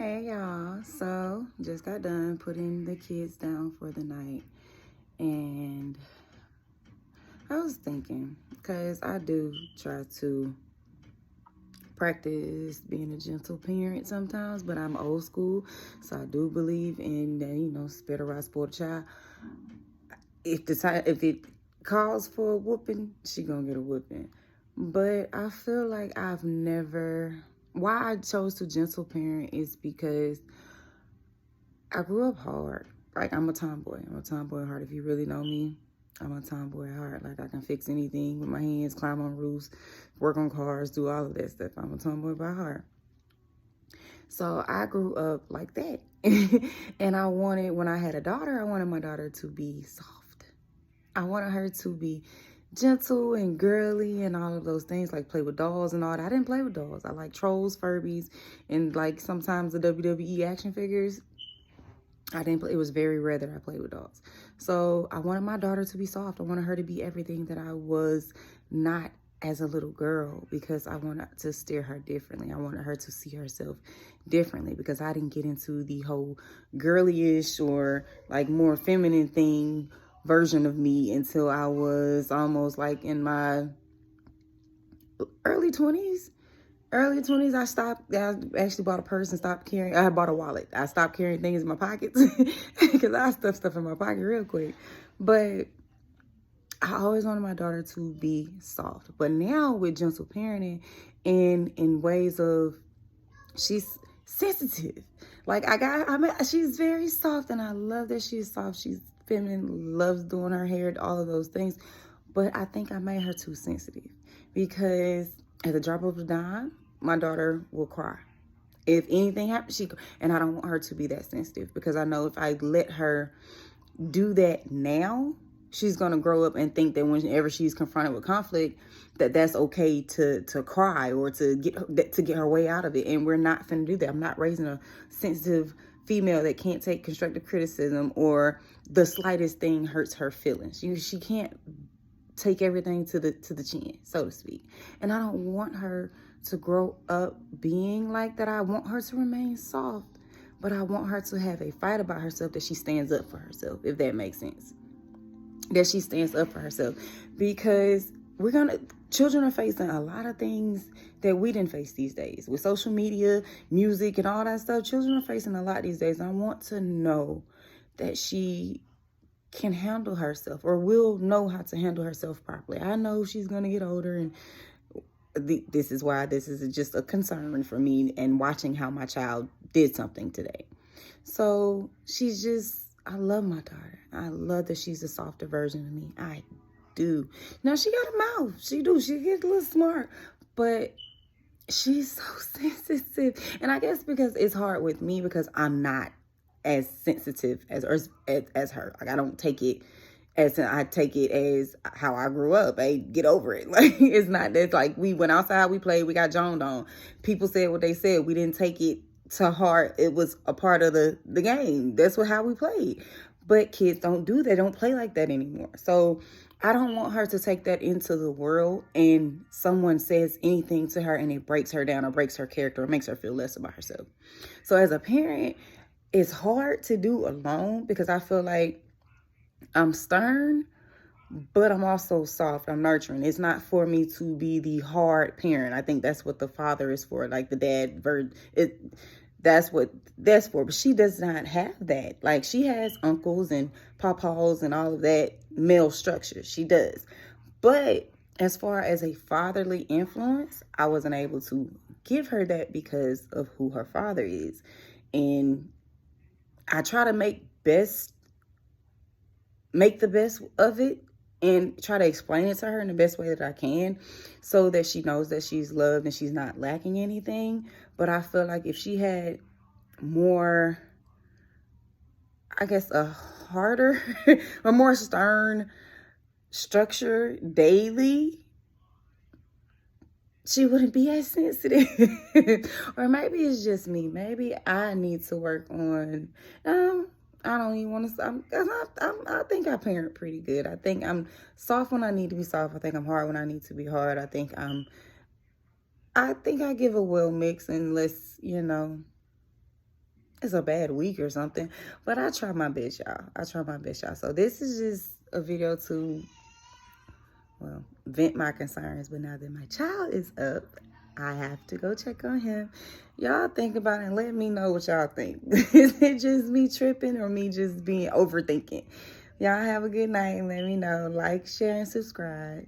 Hey y'all, so just got done putting the kids down for the night, and I was thinking, because I do try to practice being a gentle parent sometimes, but I'm old school, so I do believe in that, spit or right, sport a child. If it calls for a whooping, she gonna get a whooping. But I feel like why I chose to gentle parent is because I grew up hard. Like, I'm a tomboy. I'm a tomboy at heart. If you really know me, I'm a tomboy at heart. Like, I can fix anything with my hands, climb on roofs, work on cars, do all of that stuff. I'm a tomboy by heart. So I grew up like that. And when I had a daughter, I wanted my daughter to be soft. I wanted her to be gentle and girly and all of those things, like play with dolls and all that. I didn't play with dolls. I like trolls, Furbies, and like sometimes the WWE action figures. I didn't play. It was very rare that I played with dogs. So I wanted my daughter to be soft. I wanted her to be everything that I was not as a little girl, because I wanted to steer her differently. I wanted her to see herself differently, because I didn't get into the whole girlyish or like more feminine thing version of me until I was almost like in my early 20s. I stopped. I actually bought a purse and stopped carrying. I bought a wallet. I stopped carrying things in my pockets because I stuff stuff in my pocket real quick. But I always wanted my daughter to be soft. But now with gentle parenting, and in ways of, she's sensitive. Like, she's very soft, and I love that she's soft. She's feminine, loves doing her hair, all of those things. But I think I made her too sensitive, because at the drop of a dime, my daughter will cry. If anything happens, and I don't want her to be that sensitive, because I know if I let her do that now, she's gonna grow up and think that whenever she's confronted with conflict, that's okay to cry or to get her way out of it. And we're not finna do that. I'm not raising a sensitive female that can't take constructive criticism, or the slightest thing hurts her feelings. She can't take everything to the chin, so to speak. And I don't want her to grow up being like that. I want her to remain soft, but I want her to have a fight about herself, that she stands up for herself, if that makes sense. That she stands up for herself, because children are facing a lot of things that we didn't face these days with social media, music, and all that stuff. Children are facing a lot these days. And I want to know that she can handle herself, or will know how to handle herself properly. I know she's going to get older, and this is why this is just a concern for me, and watching how my child did something today. So I love my daughter. I love that she's a softer version of me. I do. Now, she got a mouth. She gets a little smart, but she's so sensitive. And I guess because it's hard with me, because I'm not as sensitive as her. Like, I don't take it I take it as how I grew up. Hey, get over it. Like, it's not that, like, we went outside, we played, we got joned on. People said what they said. We didn't take it to heart. It was a part of the game. That's how we played. But kids don't do that. They don't play like that anymore. So I don't want her to take that into the world, and someone says anything to her and it breaks her down, or breaks her character, or makes her feel less about herself. So as a parent, it's hard to do alone, because I feel like I'm stern, but I'm also soft. I'm nurturing. It's not for me to be the hard parent. I think that's what the father is for, like the dad. That's what that's for. But she does not have that. Like, she has uncles and papas and all of that male structure. She does. But as far as a fatherly influence, I wasn't able to give her that because of who her father is. And I try to make the best of it, and try to explain it to her in the best way that I can, so that she knows that she's loved and she's not lacking anything. But I feel like if she had more, I guess, a harder a more stern structure daily, she wouldn't be as sensitive. Or maybe it's just me. Maybe I need to work on, I don't even want to, I think I parent pretty good. I think I'm soft when I need to be soft. I think I'm hard when I need to be hard. I think I give a well mix, unless, it's a bad week or something. But I try my best, y'all. I try my best, y'all. So this is just a video to, well, vent my concerns. But now that my child is up, I have to go check on him. Y'all think about it and let me know what y'all think. Is it just me tripping or me just being overthinking? Y'all have a good night and let me know. Like, share, and subscribe.